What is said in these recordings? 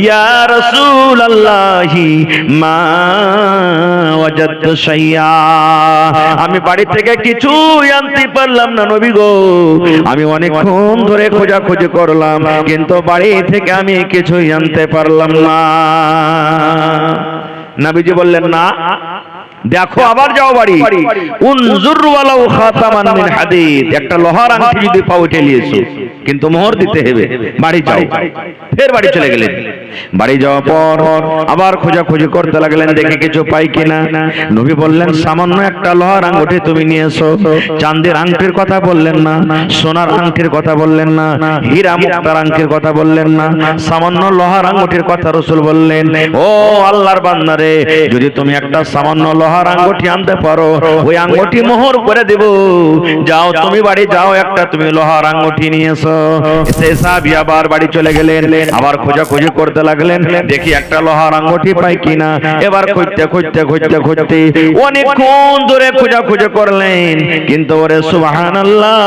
ইয়া রাসূলুল্লাহি মা ওয়াজাদতু শাইয়া, আমি বাড়ি থেকে কিছুই আনতে পারলাম না নবী গো, আমি অনেকক্ষণ ধরে খোঁজাখুঁজি করলাম কিন্তু বাড়ি থেকে আমি কিছুই আনতে পারলাম না। নবীজি বললেন না, দেখো আবার যাও বাড়ি, উনজুর ওয়ালাউ খাতামান মিন হাদিদ, একটা লোহার আংটি যদি পাও ঠেলিয়েছো কিন্তু মোহর দিতে হবে, বাড়ি যাও। ফের বাড়ি চলে গেলেন। বাড়ি যাওয়ার পর আবার খোঁজাখুঁজি করতে লাগলেন, দেখে কিছু পাই কিনা। নবী বললেন, সামান্য একটা লোহার আংটি তুমি নিয়েছো, চাঁদের আংটির কথা বললেন না, সোনার আংটির কথা বললেন না, হীরা মুক্তার আংটির কথা বললেন না, সামান্য লোহার আংটির কথা রাসূল বললেন। ও আল্লাহর বান্দারে, যদি তুমি একটা সামান্য লোহার আঙ্গুঠি আনতে পারো, ওই আঙ্গুঠি মোহর করে দেব। যাও তুমি বাড়ি যাও, একটা তুমি লোহার আঙ্গুঠি নিয়েছো। সেই সাহাবী আবার বাড়ি চলে গেলেন, আবার খোঁজাখুঁজি করতে লাগলেন, দেখি একটা লোহার আঙ্গুঠি পাই কিনা। এবার খুঁজতে খুঁজতে খুঁজতে খুঁজতে অনেকক্ষণ ধরে খোঁজাখুঁজি করলেন কিন্তু ওরে সুবহানাল্লাহ,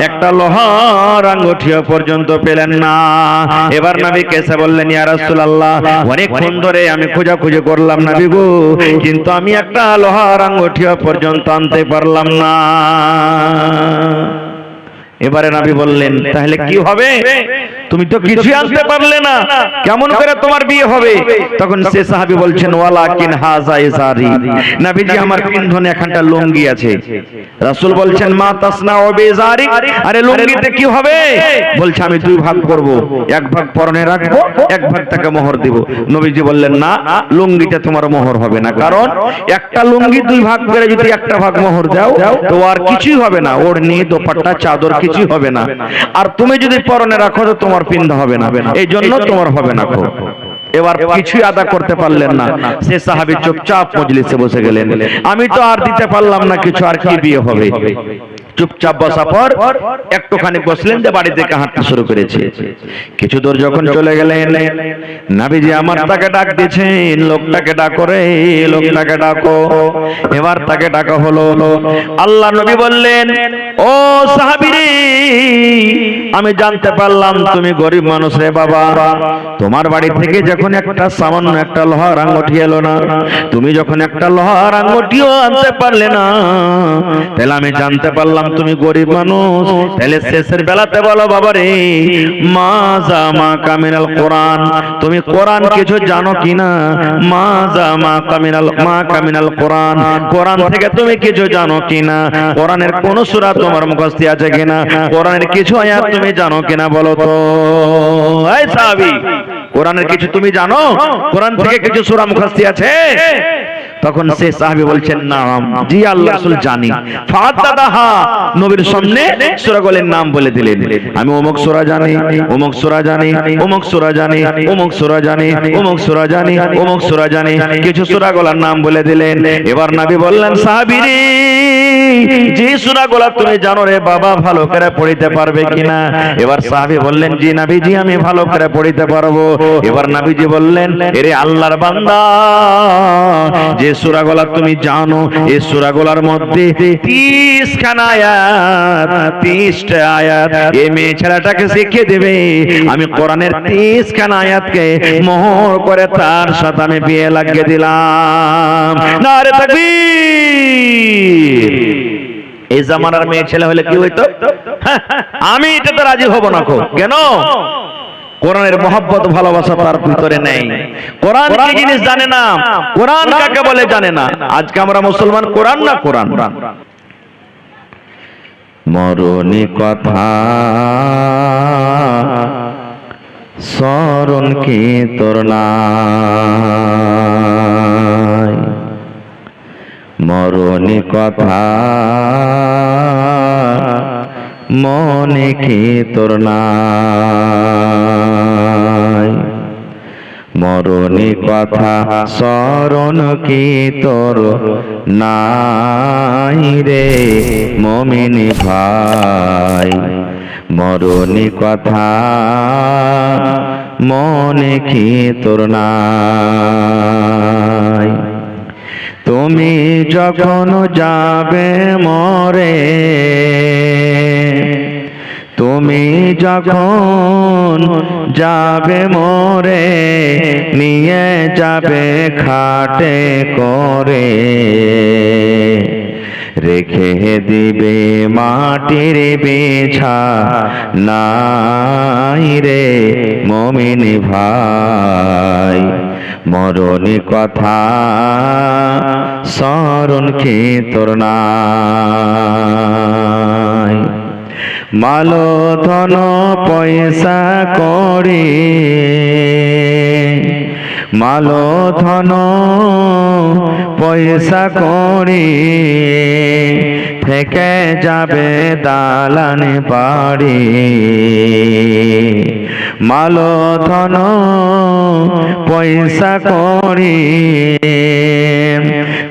একটা লোহার আঙ্গুঠিও পর্যন্ত পেলেন না। এবার নবী কেসে বললেন, ইয়া রাসূলুল্লাহ, অনেকক্ষণ ধরে আমি খোঁজাখুঁজি করলাম নবী গো, কিন্তু আমি একটা লোহার আঙ্গুঠিও পর্যন্ত আনতে পারলাম না। এবারে নবী বললেন, তাহলে কি হবে? তুমি তো কিছু আনতে পারলে না, কেমন করে তোমার বিয়ে হবে? তখন সে সাহাবী বলছেন, ওয়ালাকিন হাযা ইজারি, নবীজি আমার পিন্ধনে এখানটা লুঙ্গি আছে। রাসূল বলছেন, মা তাসনাউ বিজারি, আরে লুঙ্গিতে কি হবে? বলছে, আমি দুই ভাগ করব, এক ভাগ পরনে রাখবো, এক ভাগ তাকে মোহর দেব। নবীজি বললেন, না, লুঙ্গিটা তোমার মোহর হবে না, কারণ একটা লুঙ্গি দুই ভাগ করে যদি একটা ভাগ মোহর দাও তো আর কিছুই হবে না, ওড়নি দোপাট্টা চাদর কিছুই হবে না। আর তুমি যদি পরনে রাখো তো তোমার পিন্ধা হবে না, এই জন্য তোমার হবে না। এবার কিছুই আদা করতে পারলেন না, সে সাহাবী চুপচাপ মজলিসে বসে গেলেন। আমি তো আর দিতে পারলাম না কিছু, আর কি বিয়ে হবে? চুপচাপ বসা পর একটুখানি বসলেন, যে বাড়ি থেকে হাঁটতে শুরু করেছে। কিছু দূর যখন চলে গেলেন, নবীজি আমার তাকে ডাক দিয়েছেন, লোকটাকে ডাকো রে, লোকটাকে ডাকো। এবার তাকে ডাকা হলো। আল্লাহ নবী বললেন, ও সাহাবী রে, আমি জানতে পারলাম তুমি গরিব মানুষ রে বাবা, তোমার বাড়ি থেকে যখন একটা সামান্য একটা লোহার আঙ্গুঠি এলো না, তুমি যখন একটা লোহার আঙ্গুঠিও আনতে পারলে না, তাহলে আমি জানতে পারলাম তুমি গরিব মানুষ। তাহলে শেষের বেলাতে বলো, বাবা রে, মাজা মা কামিনাল কোরআন, তুমি কোরআন কিছু জানো কিনা? মাজা মা কামিনাল কোরআন, কোরআন থেকে তুমি কিছু জানো কিনা? কোরআনের কোন সূরা তোমার মুখস্থ আছে কিনা? কোরআনের কিছু আয়াত তুমি জানো কিনা বলো তো। এই সাহাবী, কোরআনের কিছু তুমি জানো? কোরআন থেকে কিছু সূরা মুখস্থ আছে? তখন সে সাহাবী বলছেন, নাম, জি আল্লাহর রাসূল জানি। ফাদাদাহা, নবীর সামনে সূরাগুলোর নাম বলে দিলেন, আমি অমুক সূরা জানি, অমুক সূরা জানি, অমুক সূরা জানি, অমুক সূরা জানি, অমুক সূরা জানি, অমুক সূরা জানি, কিছু সূরাগুলোর নাম বলে দিলেন। এবার নবী বললেন, সাহাবী রে, যে সূরাগুলো তুমি জানো রে বাবা, ভালো করে পড়িতে পারবে কিনা? এবার সাহাবী বললেন, জি নবীজি, আমি ভালো করে পড়িতে পারবো। এবার নবীজি বললেন, এরে আল্লাহর বান্দা, যে সূরাগুলো তুমি জানো, এই সূরাগুলোর মধ্যে 30 খানা আয়াত, 30টা আয়াত এই মেয়ে ছেলেটাকে শিখিয়ে দেবে। আমি কোরআনের 30 খানা আয়াতকে মোহর করে তার সাথে আমি বিয়ে লাগিয়ে দিলাম। নারে তাকবীর। এই জামানার মেয়ে ছেলে হলে কি হইতো? আমি এটাতে রাজি হব না। কেন? কোরআনের মহব্বত ভালোবাসা তার ভিতরে নেই, কোরআন কি জিনিস জানে না, কোরআন কাকে বলে জানে না। আজকে আমরা মুসলমান কোরআন না কোরআন। মরণী কথা স্মরণ কি তোর নাই, মরণী কথা মনে কি তোর নাই, মরণী কথা স্মরণ কি তোর নাই রে মুমিন ভাই, মরণী কথা মনে কি তোর নাই। তুমি যখন যাবে মরে, তুমি যখন যাবে মোরে নিয়ে যাবে খাটে করে, রেখে দিবে মাটির বিছা নাই রে মুমিন ভাই। মরণী কথা স্মরণ কি তোর নাই? মালো ধন পয়সা করি, মালো ধন পয়সা করি, থেকে যাবে দালান বাড়ি। মালো ধন পয়সা করি,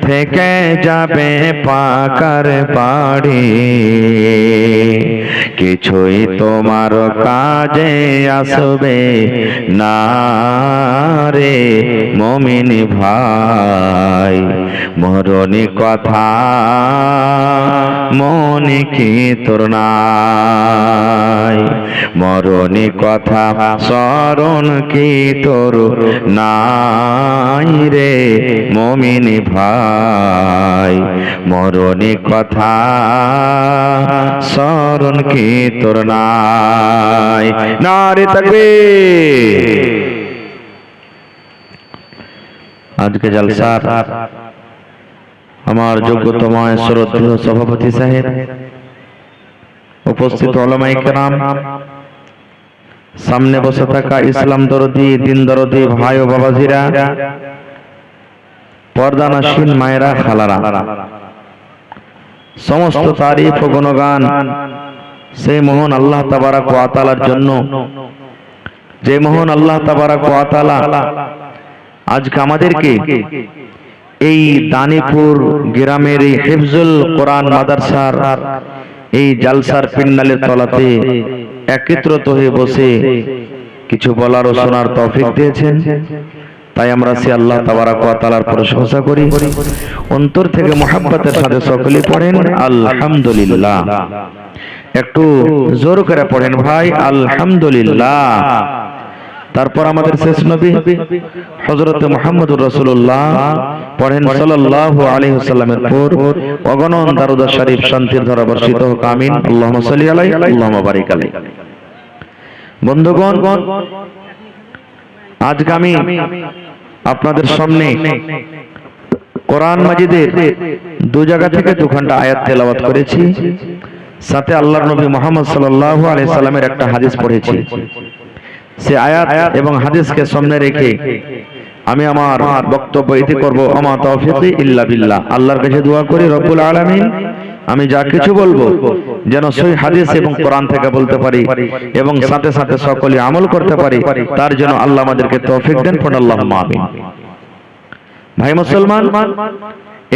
থেকে যাবে পাকার বাড়ি। কিছুই তোমার কাজে আসবে না রে মুমিন ভাই। মরণী কথা মনে কি তোর নাই? মরণী কথা স্মরণ কি তোর নাই রে মুমিন ভাই? মরণী কথা স্মরণ কি তোর নাই? নারে তাকবীর। আজকে জলসার আমার যোগ্যতম শ্রদ্ধেয় সভাপতি সাহেব, উপস্থিত উলামায়ে কেরাম, সামনে বসে থাকা ইসলাম দরদি দিন দরদি ভাই ও বাবাজিরা, পর্দানশীল মায়েরা খালারা, সমস্ত তারিফ ও গুণগান সেই মহান আল্লাহ তাবারক ওয়া তাআলার জন্য, যে মহান আল্লাহ তাবারক ওয়া তাআলা আজকে আমাদেরকে এই দানিপুর গ্রামের এই হিফজুল কোরআন মাদ্রাসার এই জালসার পিন্ডালের তলাতে একত্রিত হয়ে বসে কিছু বলার ও শোনার তৌফিক দিয়েছেন। তাই আমরা সে আল্লাহ তাবারক ওয়া তাআলার প্রশংসা করি। অন্তর থেকে মুহাব্বতের সাথে সকলে পড়েন আলহামদুলিল্লাহ। একটু জোর করে পড়েন ভাই, আলহামদুলিল্লাহ। তারপর আমাদের শেষ নবী হযরত মুহাম্মদুর রাসূলুল্লাহ পড়েন সাল্লাল্লাহু আলাইহি ওয়াসাল্লামের পর অগণন দরুদ শরীফ শান্তির ধারা বর্ষিত হোক, আমিন। আল্লাহুম্মা সাল্লি আলাইহি আল্লাহুম্মা বারিক আলাইহি। বন্ধুগণ, আজকে আমি আপনাদের সামনে কোরআন মাজিদের দু জায়গা থেকে দুখানা আয়াত তেলাওয়াত করেছি, সাথে আল্লাহর নবী মুহাম্মদ সাল্লাল্লাহু আলাইহি সাল্লামের একটা হাদিস পড়েছি। সে আয়াত এবং হাদিসকে সামনে রেখে আমি আমার বক্তব্য ইতি করব। আমা তাওফীকি ইল্লা বিল্লাহ। আল্লাহর কাছে দোয়া করি রব্বুল আলামিন আমি যা কিছু বলবো যেন সহিহ হাদিস এবং কোরআন থেকে বলতে পারি এবং সাথে সাথে সকলে আমল করতে পারি, তার জন্য আল্লাহ আমাদেরকে তৌফিক দেন। পড়ুন আল্লাহুম্মা আমিন। ভাই মুসলমান,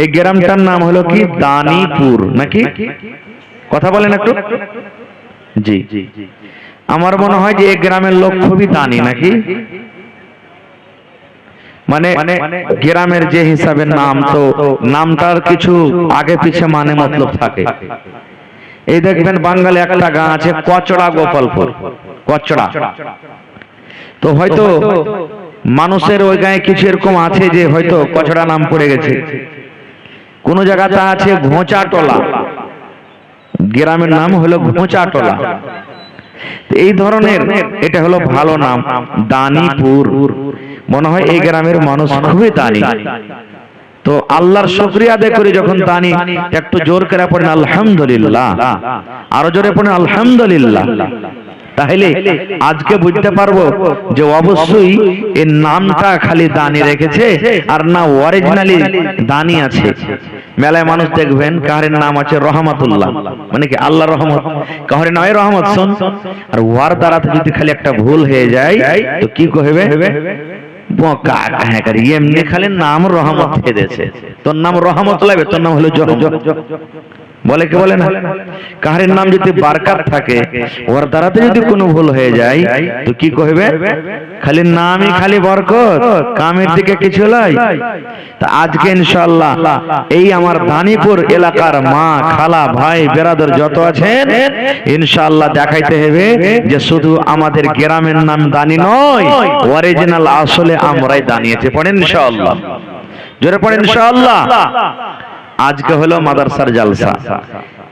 এই গ্রামটার নাম হলো কি? দানিপুর, নাকি? কথা বলেন একটু। জি, আমার মনে হয় যে এই গ্রামের লোক খুবই দানি, নাকি? মানে গ্রামের যে হিসাবে নাম, তো নামটার কিছু আগে পিছে মানে মতলব থাকে। এই দেখবেন বাঙালি একটা গাঁ আছে কচড়া গোপালপুর, কচড়া। তো হয়তো মানুষের ওই গায়ে কিছু এরকম আছে যে হয়তো কচড়া নাম পড়ে গেছে। কোন জায়গাতে আছে ঘোঁচাটোলা, গ্রামের নাম হলো ঘোঁচাটোলা। এই ধরনের এটা হলো ভালো নাম, দানিপুর। মনে হয় এই গ্রামের মানুষ খুবই দানি। তো আল্লাহর শুকরিয়া আদায় করি যখন দানি, একটু জোর করে পড়েন আলহামদুলিল্লাহ, আরো জোরে পড়েন আলহামদুলিল্লাহ। তাহলে আজকে বুঝতে পারবো যে অবশ্যই এর নামটা খালি দানি রেখেছে আর না অরিজিনালি দানি আছে। মেলায় মানুষ দেখবেন কাহারের নাম আছে রহমাতুল্লাহ, মানে কি আল্লাহ রহমত, কাহারের নাম রহমত শুন, আর ওয়ার দ্বারাতে যদি খালি একটা ভুল হয়ে যায় তো কি কইবে? বোকা কাহে করি, এমনি খালি নাম রহমত দিয়ে দেছে, তোর নাম রহমত লাগবে, তোর নাম হলো বলে কি বলে না? কাহারের নাম যদি বারকাত থাকে, ওর দ্বারাতে যদি কোনো ভুল হয়ে যায় তো কি কইবে? খালি নামই খালি বরকত, কামের দিকে কিছু নাই। তা আজকে ইনশাআল্লাহ এই আমার দানিপুর এলাকার মা, খালা, ভাই, বেরাদর যত আছেন, ইনশাআল্লাহ দেখাইতে হবে যে শুধু আমাদের গ্রামের নাম দানি নয়, অরিজিনাল আসলে আমরাই দানিয়েছে। পড়েন ইনশাআল্লাহ, জোরে পড়েন ইনশাআল্লাহ। আজকে হলো মাদ্রাসার জালসা,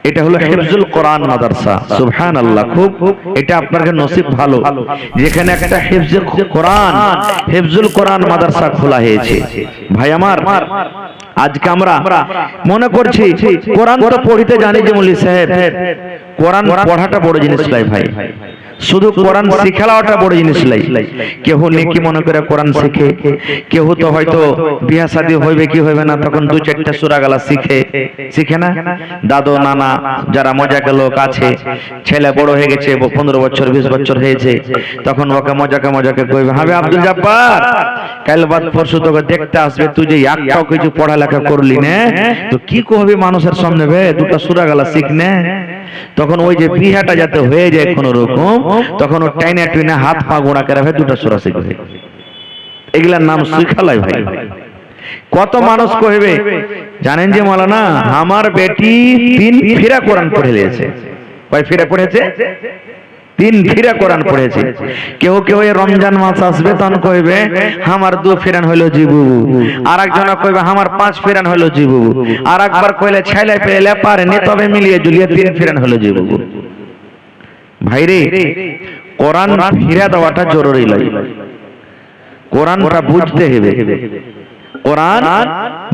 এটা হলো হিফজুল কোরআন মাদ্রাসা। সুবহানাল্লাহ, খুব এটা আপনার নসিব ভালো যেখানে একটা হিফজুল কোরআন মাদ্রাসা খোলা হয়েছে। ভাই আমার, আজকে আমরা মনে করছি কোরআন তো পড়িতে জানি যে মৌলভী সাহেব, কোরআন পড়াটা বড় জিনিস নাই ভাই, শুধু কোরআন শিখালাটা বড় জিনিস নাই। কেউ নেকি মনে করে কোরআন শিখে, কেউ তো হয়তো বিয়া শাদী হইবে কি হইবে না তখন দুই চারটা সূরা গালা শিখে না। দাদু নানা যারা মজাকে লোক আছে, ছেলে বড় হয়ে গেছে, 15 বছর 20 বছর হয়েছে, তখন ওকে মজাকে কইবে, হবে আব্দুল জব্বার কাল বাদ পরশু তোকে দেখতে আসবে, তুই যে একটাও কিছু পড়ালেখা করলি না, তো কি কহবি মানুষের সামনে, বে দুটো সূরা গালা শিখ না। তখন ওই যে বিহাটা যাতে হয়ে যায় কোন রকম, তখন ও টাইনা টুইনা হাত পা গোড়া করে ভাই দুটো সূরা শিখবে। এগুলার নাম শিখালাই ভাই। কত মানুষ কইবে জানেন যে মাওলানা আমার বেটি 3 ফিরা কোরআন পড়ে লিয়েছে। কয় ফিরা পড়েছে? 3 ফিরা কোরআন পড়েছে। কেউ এই রমজান মাস আসবে তখন কইবে আমার 2 ফিরান হলো জিবু, আর একজন কইবে আমার 5 ফিরান হলো জিবু, আর একবার কইলে ছেলে পেলে পারেনি তবে মিলিয়ে জুলিয়ে 3 ফিরান হলো জিবু। ভাইরে, কোরআন ফিরা দেওয়াটা জরুরি লাগে, কোরআনটা বুঝতে হবে, কোরআন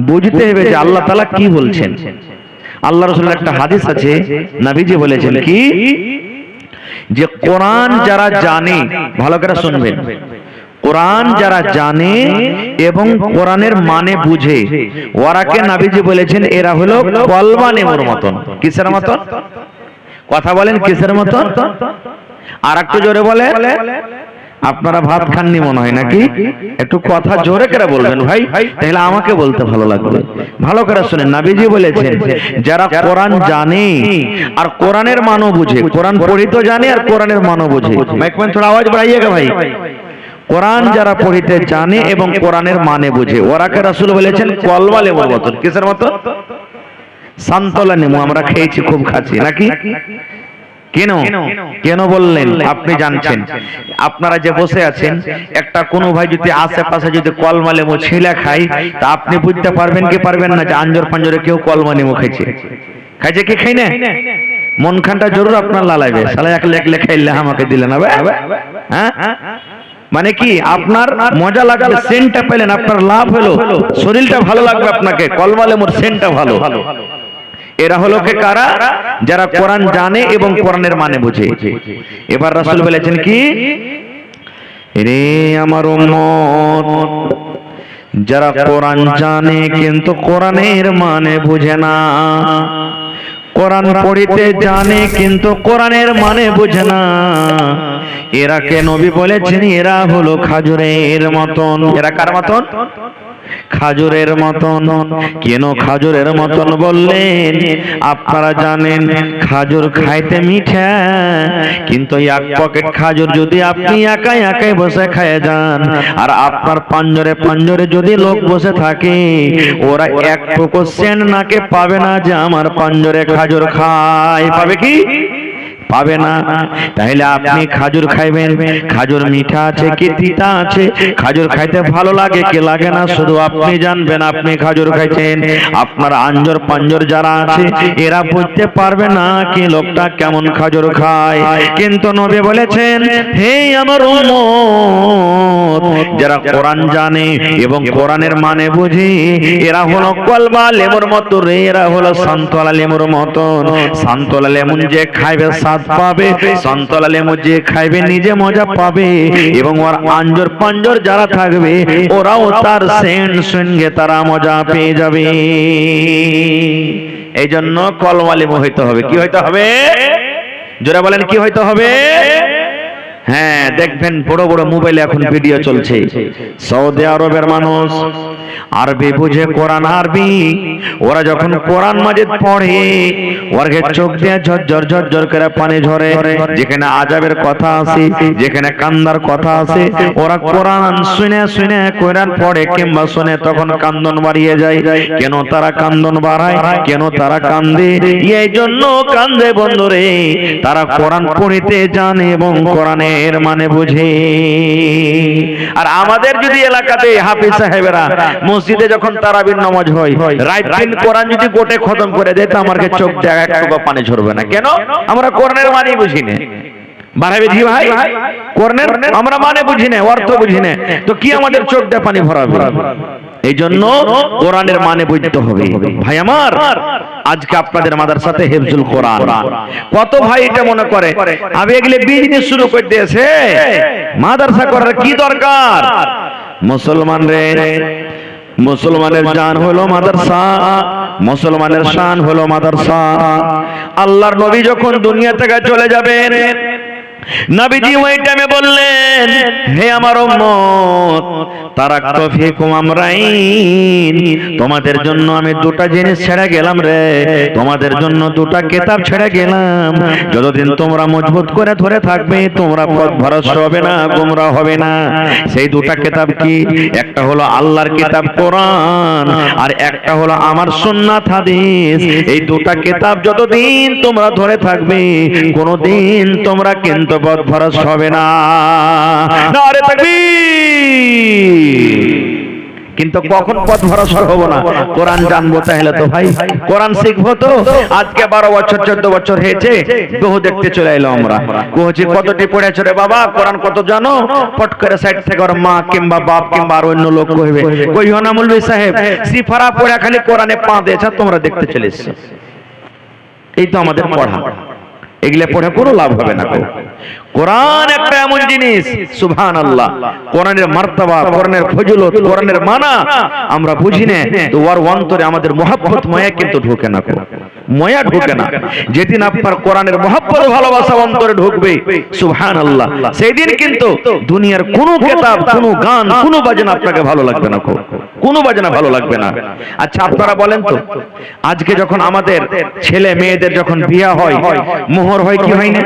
বুঝতে হবে যে আল্লাহ তাআলা কি বলছেন। আল্লাহ রাসূলের একটা হাদিস আছে, নবীজি বলেছেন কি যে কোরআন যারা জানে, ভালো করে শুনবেন, কোরআন যারা জানে এবং কোরআনের মানে বুঝে, ওরাকে নবীজি বলেছেন এরা হলো কলমা লেবুর মতন। কিসের মতন? কথা বলেন, কিসের মতন? আর একটু জোরে বলে। আপনারা ভাত খাননি মনে হয় নাকি? একটু কথা জোরে করে বলবেন ভাই, তাহলে আমাকে বলতে ভালো লাগবে। ভালো করে শুনেন, নবীজি বলেছেন যারা কোরআন জানে আর কোরআনের মানে বুঝে, কোরআন পড়িতে জানে আর কোরআনের মানে বুঝে, মাইক में थोड़ा आवाज बढ़ाइएगा ভাই। কোরআন যারা পড়িতে জানে এবং কোরআনের মানে বুঝে, ওরাকে রাসূল বলেছেন কলমা লেবুর মতন। কিসের মতন? সান্তলা নেমু আমরা খেয়েছি, খুব খাচ্ছি নাকি? কেন বললেন আপনি জানছেন? আপনারা যে বসে আছেন, একটা কোন ভাই যদি আশেপাশে যদি কলমা লেবু ছিলা খায়, তা আপনি বুঝতে পারবেন কি পারবেন না যে আঞ্জর পাঞ্জরে কেউ কলমা লেবু খাইছে কি খাই না? মন খানটা জরুর আপনার লালাইবে, শালা এক খাইলে আমাকে দিলে না, হ্যাঁ মানে কি আপনার মজা লাগবে, সেন্টটা পেলেন, আপনার লাভ হলো, শরীরটা ভালো লাগবে আপনাকে, কলমা লেবুর সেন্টটা ভালো। এরা হলো কে কারা? যারা কোরআন জানে এবং কোরআনের মানে বুঝে। এবার রাসূল বলেছেন কি, রে আমার উম্মত, যারা কোরআন জানে কিন্তু কোরআনের মানে বুঝে না, কোরআন পড়িতে জানে কিন্তু কোরআনের মানে বুঝে না, এরাকে নবী বলেছেন এরা হলো খাজুরের মতন। এরা কার মতন? খাজুরের মতন। কেন খাজুরের মতন বললেন? আপনারা জানেন খাজুর খাইতে মিঠা, কিন্তু এক পকেট খাজুর যদি আপনি একাই বসে খায় যান, আর আপনার পাঞ্জরে যদি লোক বসে থাকে, ওরা এক টুকরো সেন্ট নাকে পাবে না যে আমার পাঞ্জরে খাজুর খায়। পাবে কি? পাবে না। তাহলে আপনি খাজুর খাইবেন, খাজুর মিঠা আছে কি তিতা আছে, খাজুর খাইতে ভালো লাগে কি লাগে না শুধু আপনি জানবেন আপনি খাজুর খাইছেন। আপনার আঞ্জর পাঞ্জর যারা আছে এরা বুঝতে পারবে না কি লোকটা কেমন খাজুর খায়। কিন্তু নবী বলেছেন, হে আমার উম্মত, যারা কোরআন জানে এবং কোরআনের মানে বুঝে, এরা হলো কলমা লেবুর মতো রে, এরা হলো সান্তলা লেবুর মতন। সান্তলা লেমন যে খাইবে স্বাদ পাবে, সান্তলা লেবু যে খাইবে নিজে মজা পাবে, এবং ওর আঞ্জর পাঞ্জর যারা থাকবে ওরাও তার সেন্ট সঙ্গে তারা মজা পেয়ে যাবে। এই জন্য কলমা লেবু হইতে হবে। কি হইতে হবে? জোরে বলেন, কি হইতে হবে? হ্যাঁ, দেখবেন বড় বড় মোবাইলে এখন ভিডিও চলছে। সৌদি আরবের মানুষ আরবি বুঝে, কোরআন আরবি, ওরা যখন কোরআন মাজিদ পড়ে ওর চোখ দিয়ে ঝরঝর ঝরঝর করে পানি ঝরে। যেখানে আযাবের কথা আছে, যেখানে কান্দার কথা আছে, ওরা কোরআন শুনে শুনে কোরআন পড়ে কিংবা শুনে তখন কান্দন বাড়িয়ে যায়। কেন তারা কান্দন বাড়ায়, কেন তারা কান্দে? এই জন্য কান্দে বন্ধুরে, তারা কোরআন পড়িতে জানে এবং কোরআনের মানে বুঝে। আর আমাদের যদি এলাকাতে হাফিজ সাহেবেরা মসজিদে যখন তারাবির নামাজ হয়, রাত দিন কোরআন যদি গোটে খতম করে দেয়, তো আমার চোখ জায়গা একটু পানি ঝরবে না। কেন? আমরা কোরআনের মানে বুঝি না। বাড়াবে জি ভাই, কোরআনের আমরা মানে বুঝি না, অর্থ বুঝি না, তো কি আমাদের চোখ দিয়ে পানি ভরাবে? এই জন্য কোরআনের মানে বুঝতে হবে। ভাই আমার, আজকে আপনাদের মাদ্রাসাতে হিফজুল কোরআন, কত ভাই এটা মনে করে আমি এগুলো বিজনেস শুরু করে দিয়েছে, মাদ্রাসা করার কি দরকার? মুসলমান রে, মুসলমানের জান হলো মাদ্রাসা, মুসলমানের শান হলো মাদ্রাসা। আল্লাহর নবী যখন দুনিয়া থেকে চলে যাবেন, নবীজি ওই টাইমে বললেন, হে আমার উম্মত, তারাকতু ফিকুম আমরাইন, তোমাদের জন্য আমি দুটা জিনিস ছেড়ে গেলাম রে, তোমাদের জন্য দুটা কিতাব ছেড়ে গেলাম। যতদিন তোমরা মজবুত করে ধরে থাকবে, তোমরা পথভ্রষ্ট হবে না, গোমরাহ হবে না। সেই দুটা কিতাব কি? একটা হলো আল্লাহর কিতাব কোরআন, আর একটা হলো আমার সুন্নাত হাদিস। এই দুটা কিতাব যতদিন তোমরা ধরে থাকবে, কোনদিন তোমরা কিন্তু পথভ্রষ্ট হবে না। নারে তাকবীর! কিন্তু কখন পথভ্রষ্ট হবো না? কোরআন জানবো তাহলে তো ভাই, কোরআন শিখবো তো। আজকে 12 বছর 14 বছর হয়েছে, বহু দেখতে চলে এলো আমরা। কোচি কতটি পড়েছে রে বাবা, কোরআন কত জানো? পট করে সাইড থেকে ওর মা কিংবা বাপ কিংবা আর অন্য লোক কইবে, কইও না মৌলভী সাহেব, সিফারা পড়া খালি কোরআনে পা দিয়েছে, তোমরা দেখতে চলে এসছো। এই তো আমাদের পড়া, এগুলা পড়ে কোনো লাভ হবে না। কোরআন একটা এমন জিনিস, সুবহানাল্লাহ, কোরআনের মার্তবা, কোরআনের ফজিলত, কোরআনের মানা আমরা বুঝি না, তো ওর অন্তরে আমাদের মহব্বত মায়া কিন্তু ঢোকে না, মায়া ঢোকে না। যেদিন আপনার কোরআনের মহব্বত ভালোবাসা অন্তরে ঢুকবে, সুবহানাল্লাহ, সেই দিন কিন্তু দুনিয়ার কোনো কিতাব, কোনো গান, কোনো বাজনা আপনাকে ভালো লাগবে না, কোনো বাজনা ভালো লাগবে না। আচ্ছা আপনারা বলেন তো, আজকে যখন আমাদের ছেলে মেয়েদের যখন বিয়ে হয়, মোহর হয় কি হয় না?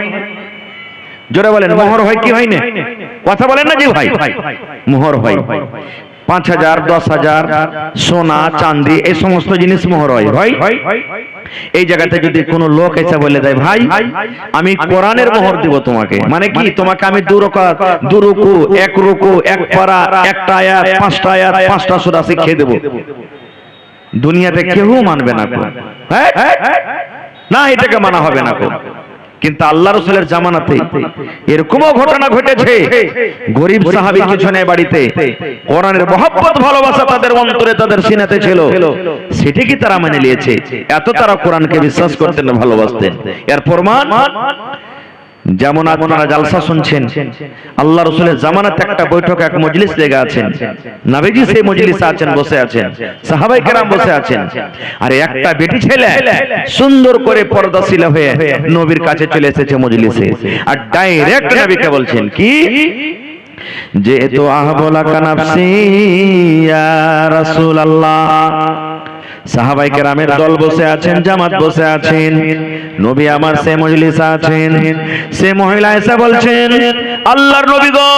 জোরে বলেন, মোহর হয় কি হয় না? কথা বলেন না জি ভাই, মোহর হয়। 5,000, 10,000 সোনা চাঁদি এই সমস্ত জিনিস মোহর হয়। এই জায়গাতে যদি কোনো লোক এসে বলে দেয়, ভাই আমি কোরআনের মোহর দিব তোমাকে, মানে কি? তোমাকে আমি 2 রাকাত, 2 রুকু, 1 রুকু, 1 পারা, 1টা আয়াত, 5টা আয়াত, 5টা সূরা শিখিয়ে দেব, দুনিয়াতে কেউ মানবে না। হ্যাঁ না, এটাকে মানা হবে না। কিন্তু আল্লাহ রাসূলের জামানাতে এরকমও ঘটনা ঘটেছে, গরীব সাহাবী কিছু নেই বাড়িতে, কোরআনের মহব্বত ভালোবাসা তাদের অন্তরে, তাদের সিনাতে ছিল, সেটা কি তারা মেনে নিয়েছে। এত তারা কোরআনকে বিশ্বাস করতেন, ভালোবাসতেন। এর প্রমাণ যেমন আপনারা জালসা শুনছেন, আল্লাহ রাসূলের জামানাতে একটা বৈঠক, এক মজলিস লেগে আছেন, নবীজি সেই মজলিসে আছেন, বসে আছেন, সাহাবায়ে কেরাম বসে আছেন, আর একটা বেটি ছেলে সুন্দর করে পর্দাশীল হয়ে নবীর কাছে চলে এসেছে মজলিসে, আর ডাইরেক্ট নবীকে বলছেন কি, যে তো আহবলা কানাফসি ইয়া রাসূলুল্লাহ। সাহাবায়ে কেরামের দল বসে আছেন, জামাত বসে আছেন, নবী আমার সে মজলিসে আছেন। সে মহিলা এসে বলছেন, আল্লাহর নবী গো,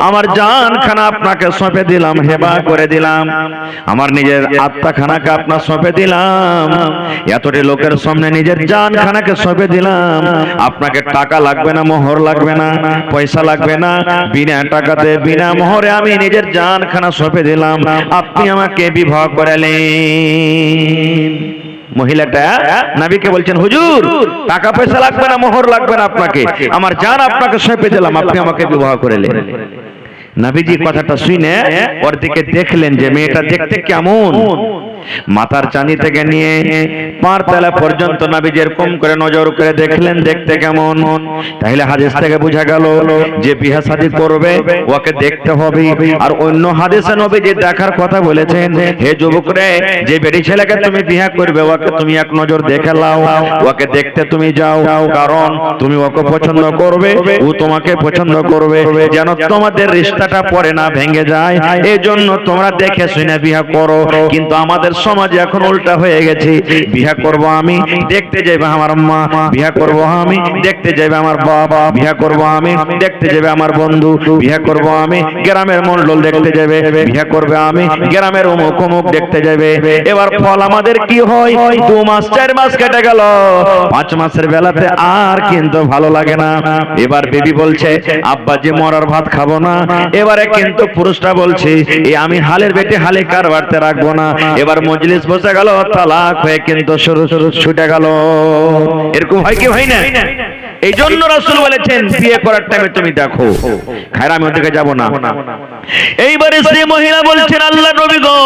আমার জান খানা আপনাকে সঁপে দিলাম, হেবা করে দিলাম, আমার নিজের আত্মা খানাকে আপনার সঁপে দিলাম, এতটি লোকের সামনে নিজের জান খানাকে সঁপে দিলাম। আপনাকে টাকা লাগবে না, মোহর লাগবে না, পয়সা লাগবে না, বিনা টাকাতে বিনা মোহরে আমি নিজের জান খানা সঁপে দিলাম, আপনি আমাকে বিবাহ করালেন। মহিলাটা নবীকে বলছেন, হুজুর টাকা পয়সা লাগবে না, মোহর লাগবে না, আপনাকে আমার জান আপনাকে সঁপে দিলাম, আপনি আমাকে বিবাহ করালেন। নবীজি কথাটা শুনে ওর দিকে দেখলেন যে মেয়েটা দেখতে কেমন, মাথার চানি থেকে নিয়ে পার তলা পর্যন্ত নবীজি এরকম করে নজর করে দেখলেন দেখতে কেমন। তাহলে হাদিস থেকে বোঝা গেল যে বিয়ে শাদী করবে ওকে দেখতে হবে। আর অন্য হাদিসে নবীজি দেখার কথা বলেছেন, হে যুবক রে, যে বেটি ছেলেকে তুমি বিয়ে করবে ওকে তুমি এক নজর দেখে লাও, ওকে দেখতে তুমি যাও, কারণ তুমি ওকে পছন্দ করবে, ও তোমাকে পছন্দ করবে, যেন তোমাদের রিশতাটা পরে না ভেঙে যায়, এই জন্য তোমরা দেখে শুনে বিয়ে করো। কিন্তু আমাদের সমাজে এখন উল্টা হয়ে গেছে, বিয়ে করব আমি, দেখতে যাবে আমার মা, বিয়ে করব আমি, দেখতে যাবে আমার বাবা, বিয়ে করব আমি, দেখতে যাবে আমার বন্ধু, বিয়ে করব আমি, গ্রামের মন্ডল দেখতে যাবে, বিয়ে করবে আমি, গ্রামের অমুক অমুক দেখতে যাবে। এবার ফল আমাদের কি হয়, 2 মাস 4 মাস কেটে গেল, 5 মাসের বেলাতে আর কিন্তু ভালো লাগে না। এবার বেবি বলছে আব্বা যে মরার ভাত খাবো না। এবারে কিন্তু পুরুষটা বলছে এই আমি হালের বেটে হালে কার বাড়তে রাখবো না। এবার মজলিস বসে গেল, তালাক হয়ে কিন্তু শুরু ছুটে গেল। এরকম হয় কি হয় না? এই জন্য রাসূল বলেছেন বিয়ে করার টাইমে তুমি দেখো। খায়র আমি ওদিকে যাব না। এইবারে সেই মহিলা বলছেন আল্লাহ নবী গো,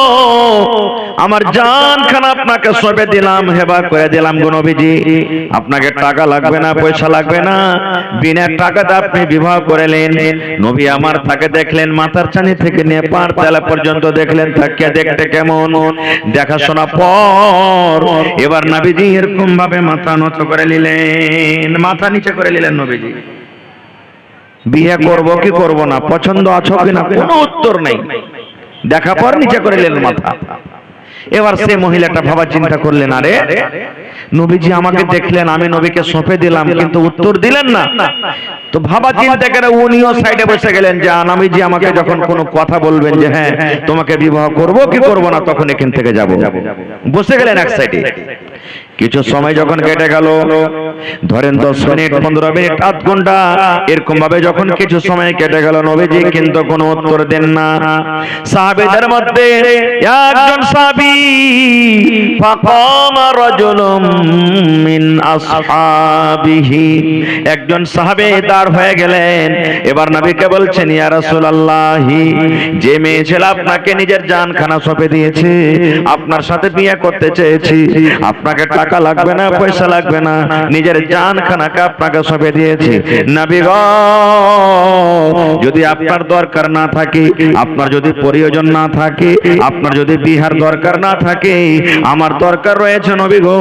আমার জান খানা আপনাকে সঁপে দিলাম, হেবা করে দিলাম গো নবীজি, আপনাকে টাকা লাগবে না, পয়সা লাগবে না, বিনা টাকাতে আপনি বিবাহ করলেন। নবী আমার তাকে দেখলেন মাথার চানি থেকে নিয়ে পার তলা পর্যন্ত দেখলেন, তাকে দেখতে কেমন। দেখাশোনা পর এবার নবীজি এরকম ভাবে মাথা নত করে নিলেন, মাথা নিচে করে নিলেন নবীজি। বিয়ে করব কি করব না, পছন্দ আছো কিনা, কোনো উত্তর নেই। দেখা পর নিচে করে নিলেন মাথা। এবার সে মহিলাটা ভাবা চিন্তা করলেন, আরে নবীজি আমাকে দেখলেন, আমি নবীকে সঁপে দিলাম, কিন্তু উত্তর দিলেন না। তো ভাবা চিন্তা করে উনিও সাইডে বসে গেলেন যে নবীজি আমাকে যখন কোনো কথা বলবেন যে হ্যাঁ তোমাকে বিবাহ করব কি করব না, তখন এখান থেকে যাব, বসে গেলেন এক সাইডে। কিছু সময় যখন কেটে গেল, ধরেন 10 মিনিট 15 মিনিট আধ ঘন্টা এরকম ভাবে যখন কিছু সময় কেটে গেল, নবীজি কিন্তু কোনো উত্তর দেন না। সাহাবীদের মধ্যে একজন সাহাবী ফাকামা রাজুলুম মিন আসহাবিহি, একজন সাহাবী দাঁড় হয়ে গেলেন। এবার নবীকে বলছেন ইয়া রাসূলুল্লাহ, যে মেয়ে ছেলে আপনাকে নিজের জানখানা সঁপে দিয়েছে, আপনার সাথে বিয়ে করতে চেয়েছি, আপনাকে টাকা লাগবে না, পয়সা লাগবে না, নিজের জানখানাকে আপনাকে সঁপে দিয়েছে। নবী গো, যদি আপনার দরকার না থাকে, আপনার যদি প্রয়োজন না থাকে, আপনার যদি বিহার দরকার না থাকে, আমার দরকার রয়েছে নবী গো,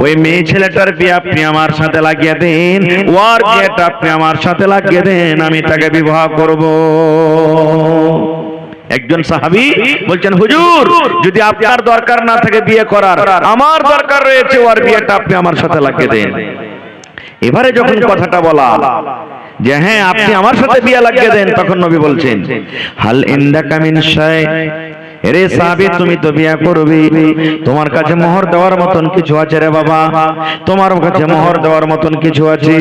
ওই মেয়ে ছেলেটার বিয়ে আপনি আমার সাথে লাগিয়ে দেন, ওর বিয়েটা আপনি আমার সাথে লাগিয়ে দেন, আমি তাকে বিবাহ করব। একজন সাহাবী বলছেন হুজুর, যদি আপনার দরকার না থাকে বিয়ে করার, আমার দরকার রয়েছে, ওর বিয়েটা আপনি আমার সাথে লাগিয়ে দেন। এবারে যখন কথাটা বলা যে হ্যাঁ আপনি আমার সাথে বিয়ে লাগিয়ে দেন, তখন নবী বলছেন হাল ইনদাকা মিন শাই, রে সাহাবী তুমি তো বিয়ে করবে, তোমার কাছে মোহর দেওয়ার মতন কিছু আছে রে বাবা, তোমার কাছে মোহর দেওয়ার মতন কিছু আছে।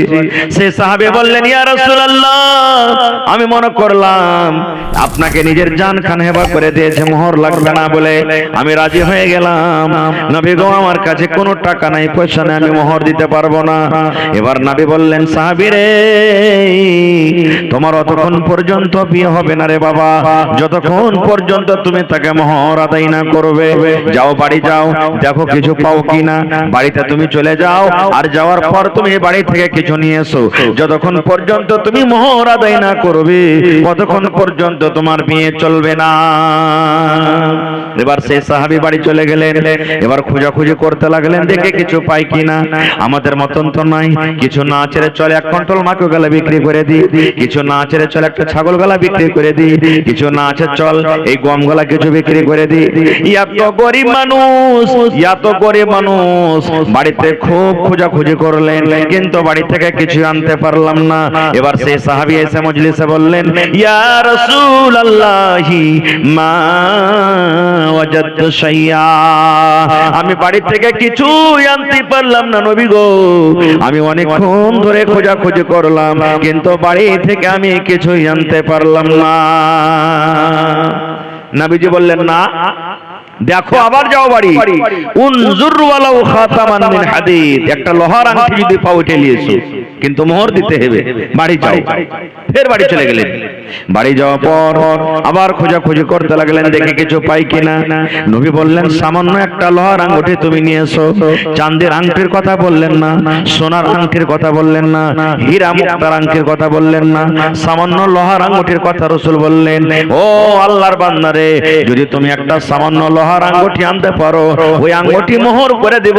সে সাহাবী বললেন ইয়া রাসূলুল্লাহ, আমি মনে করলাম আপনাকে নিজের জান খান হেবা করে দিয়েছে, মোহর লাগবে না বলে আমি রাজি হয়ে গেলাম। নবী গো, আমার কাছে কোনো টাকা নাই, পয়সা নাই, আমি মোহর দিতে পারবো না। এবার নবী বললেন সাহাবী রে, তোমার অতক্ষণ পর্যন্ত বিয়ে হবে না রে বাবা, যতক্ষণ পর্যন্ত তুমি তাকে মোহর আদায় না করবে। যাও বাড়ি যাও, দেখো কিছু পাও কিনা, বাড়িতে তুমি চলে যাও, আর যাওয়ার পর তুমি বাড়ি থেকে কিছু নিয়ে এসো। যতক্ষণ পর্যন্ত তুমি মোহর আদায় না করবে, ততক্ষণ পর্যন্ত তোমার বিয়ে চলবে না। এবার সেই সাহাবী বাড়ি চলে গেলেন। এবার খোঁজাখুঁজি করতে লাগলেন, দেখে কিছু পাই কিনা। আমাদের মতন তো নাই, কিছু না ছেড়ে চলে এক কুইন্টাল মাকে গলা বিক্রি করে দিই, কিছু না ছেড়ে চলে একটা ছাগল গলা বিক্রি করে দিই, কিছু না আছে চল এই গম গলা কিছু বিক্রি করে দিই। এত গরিব মানুষ, এত গরিব মানুষ, বাড়িতে খুব খোঁজাখুঁজি করলেন, কিন্তু বাড়ি থেকে কিছু আনতে পারলাম না। এবার সেই সাহাবী এসে মজলিসে বললেন ইয়া রাসূলুল্লাহ মা ওয়াজাদতু শাইয়া, আমি বাড়ি থেকে কিছু আনতে পারলাম না নবী গো, আমি অনেকক্ষণ ধরে খোঁজাখুঁজি করলাম, কিন্তু বাড়ি থেকে আমি কিছুই আনতে পারলাম না। নবীজি বললেন না, দেখো আবার যাও বাড়ি, উনজুর ওয়ালাউ খাতামান মিন হাদিদ, একটা লোহার আংটি যদি পাও উঠে নিয়েছো, কিন্তু মোহর দিতে হবে। বাড়ি যাও। ফের বাড়ি চলে গেলেন। বাড়ি যাওয়ার পর আবার খোঁজাখুঁজি করতে লাগলেন, দেখে কিছু পাই কিনা। নবী বললেন, সামান্য একটা লোহার আংটি তুমি নিয়েছো, চাঁদের আংটির কথা বললেন না, সোনার আংটির কথা বললেন না, হীরা মুক্তার আংটির কথা বললেন না, সামান্য লোহার আংটির কথা রাসূল বললেন। ও আল্লাহর বান্দারে, যদি তুমি একটা সামান্য লোহার আংটি আনতে পারো, ওই আংটি মোহর করে দেব।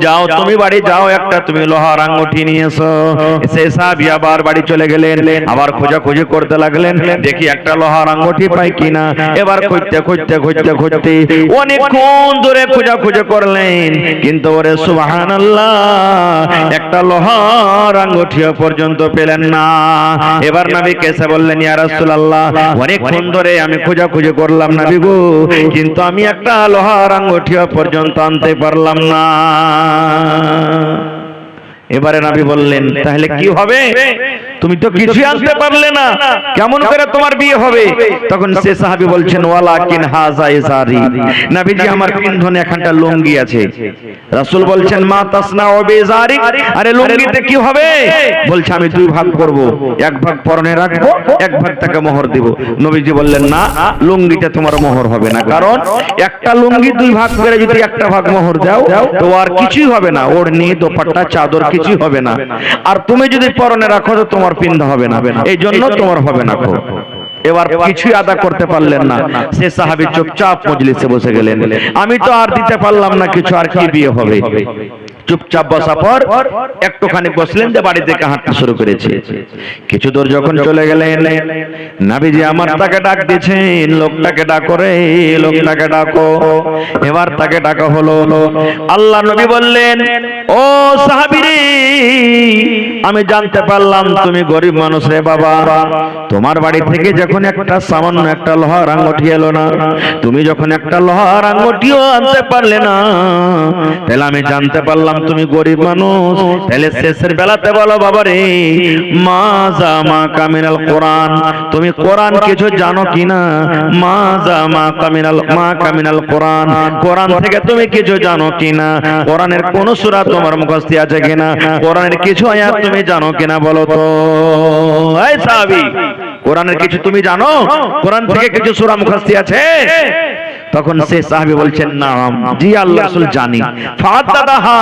যাও তুমি বাড়ি যাও, একটা তুমি লোহার আংটি নিয়েছো। সেই সাহাবী আবার বাড়ি চলে গেলেন, আবার খোঁজাখুঁজি করতে লাগলেন, দেখি একটা লোহার আংটি পাই কিনা। এবার খুঁজতে খুঁজতে খুঁজতে খুঁজতে অনেকক্ষণ ধরে খোঁজাখুঁজি করলেন, কিন্তু ওরে সুবহানাল্লাহ, একটা লোহার আংটিও পর্যন্ত পেলেন না। এবার নবী কেসে বললেন, ইয়া রাসূলুল্লাহ, অনেকক্ষণ ধরে আমি খোঁজাখুঁজি করলাম নবী গো, কিন্তু আমি একটা লোহার আংটিও পর্যন্ত আনতে পারলাম না। এবারে নবী বললেন, তাহলে কি হবে? তুমি তো কিছুই আনতে পারলে না, কেমন করে তোমার বিয়ে হবে? তখন সে সাহাবী বলছেন, ওয়ালাকিন হাযা ইজারি, নবীজি আমার পিন্ধনে এখানটা লুঙ্গি আছে। রাসূল বলছেন, মা তাসনাউ বিজারি, আরে লুঙ্গিতে কি হবে? বলছে, আমি দুই ভাগ করব, এক ভাগ পরনে রাখবো, এক ভাগ তাকে মোহর দেব। নবীজি বললেন, না, লুঙ্গিটা তোমার মোহর হবে না, কারণ একটা লুঙ্গি দুই ভাগ করে যদি একটা ভাগ মোহর দাও তো আর কিছুই হবে না, ওড়নি দোপাট্টা চাদর কিছুই হবে না। আর তুমি যদি পরনে রাখো তো তোমার পিন্ধা হবে না, এই জন্য তোমার হবে না। এবার কিছুই আদা করতে পারলেন না, সে সাহাবী চুপচাপ মজলিসে বসে গেলেন। আমি তো আর দিতে পারলাম না কিছু, আর কি বিয়ে হবে? চুপচাপ বসা পর একটুখানি বসলেন, যে বাড়ি থেকে হাঁটতে শুরু করেছে। কিছু দূর যখন চলে গেলেন, নবীজি আমার তাকে ডাক দিয়েছেন, লোকটাকে ডাকো রে, লোকটাকে ডাকো। এবার তাকে ডাকা হলো। আল্লাহ নবী বললেন, ও সাহাবী রে, আমি জানতে পারলাম তুমি গরিব মানুষ রে বাবা। তোমার বাড়ি থেকে যখন একটা সামান্য একটা লোহার আংটি এলো না, তুমি যখন একটা লোহার আংটিও আনতে পারলে না, তাহলে আমি জানতে পারলাম তুমি গরিব মানুষ। তাহলে শেষের বেলাতে বলো, বাবা রে, মাজা মা কামিনাল কোরআন, তুমি কোরআন কিছু জানো কিনা? মাজা মা কামিনাল কোরআন, কোরআন থেকে তুমি কিছু জানো কিনা? কোরআনের কোন সূরা তোমার মুখস্থ আছে কিনা? কোরআনের কিছু আয়াত তুমি জানো কিনা বলো তো। এই সাহাবী, কোরআনের কিছু তুমি জানো? কোরআন থেকে কিছু সূরা মুখস্থ আছে? তখন সে সাহাবী বলছেন, নাম, জি আল্লাহ রাসূল জানি। ফাতাদাহা,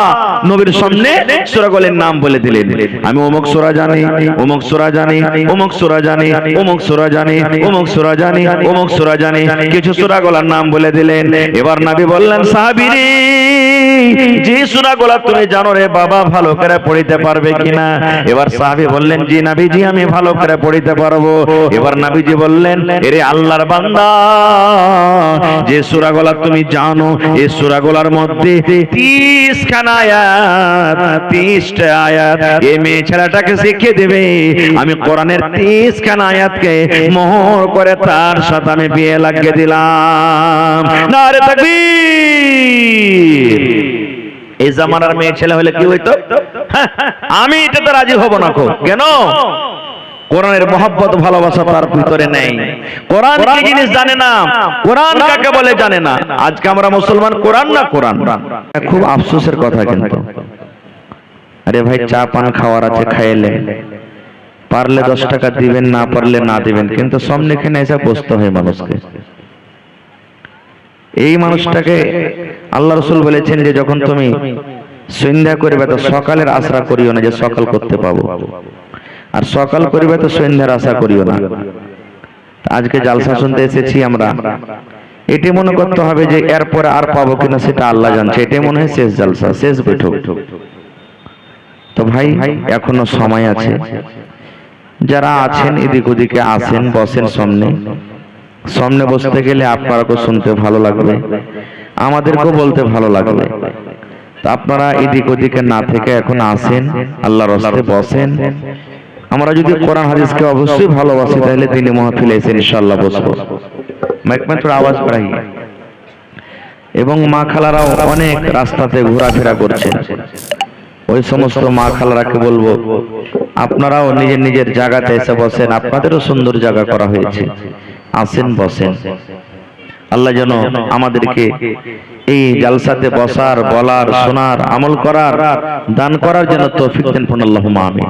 নবীর সামনে সূরাগুলোর নাম বলে দিলেন। আমি অমুক সূরা জানি, অমুক সূরা জানি, অমুক সূরা জানি, অমুক সূরা জানি, অমুক সূরা জানি, অমুক সূরা জানি, কিছু সূরাগুলোর নাম বলে দিলেন। এবার নবী বললেন, সাহাবী রে, যে সূরাগুলো তুমি জানো রে বাবা, ভালো করে পড়িতে পারবে কিনা? এবার সাহাবী বললেন, জি নবীজি, আমি ভালো করে পড়িতে পারবো। এবার নবীজি বললেন, এরে আল্লাহর বান্দা, যে সূরাগুলো তুমি জানো, এই সূরাগুলোর মধ্যে 30 খানা আয়াত, 30টা আয়াত এই মেয়ে ছেলেটাকে শিখিয়ে দেবে। আমি কোরআনের 30 খানা আয়াতকে মোহর করে তার সাথে আমি বিয়ে লাগিয়ে দিলাম। নারে তাকবীর। এই জামানার মেয়ে ছেলে হলে কি হইতো? আমি এটাতে রাজি হব না। কেন? কোরআনের মহব্বত ভালোবাসা তার ভিতরে নেই, কোরআন কি জিনিস জানে না, কোরআন কাকে বলে জানে না। আজকে আমরা মুসলমান কোরআন না কোরআন। খুব আফসোসের কথা কিন্তু, আরে ভাই, চা পান খাওয়ার আছে, খাইলেন, পারলে 10 টাকা দিবেন, না পারলে না দিবেন, কিন্তু সামনে এখানে এসে বসতে হয় মানুষকে। এই মানুষটাকে আল্লাহ রাসূল বলেছেন যে যখন তুমি সন্ধ্যা করবে তো সকালের আশা করিও না যে সকাল করতে পাবো, আর সকাল করিবে তো সন্ধ্যার আশা করিও না। আজকে জালসা শুনতে এসেছি আমরা, এটি মনে করতে হবে যে এরপরে আর পাবো কিনা সেটা আল্লাহ জানছে, এটাই মনে হয় শেষ জালসা, শেষ বৈঠক। তো ভাই, এখনো সময় আছে, যারা আছেন এদিক ওদিকে আসেন, বসেন সামনে। সামনে বসতে গেলে আপনারাও শুনতে ভালো লাগবে, আমাদেরকেও বলতে ভালো লাগবে। তো আপনারা এদিক ওদিকে না থেকে এখন আসেন, আল্লাহর রাস্তায় বসেন। আমরা যদি কোরআন হাদিসকে অবশ্যই ভালোবাসি, তাহলে দিনে মাহফিলে এসে ইনশাআল্লাহ বসবো। মাইকমাত্র আওয়াজ বাড়াই। এবং মা খালারাও অনেক রাস্তাতে ঘোরাফেরা করছেন, ওই সমস্ত মা খালারাকে বলবো, আপনারাও নিজের নিজের জায়গাতে এসে বসেন, আপনাদেরও সুন্দর জায়গা করা হয়েছে, আসেন বসেন। আল্লাহ যেন আমাদেরকে এই জালসাতে বসার, বলার, শোনার, আমল করার, দান করার জন্য তৌফিক দেন। আল্লাহুম্মা আমিন।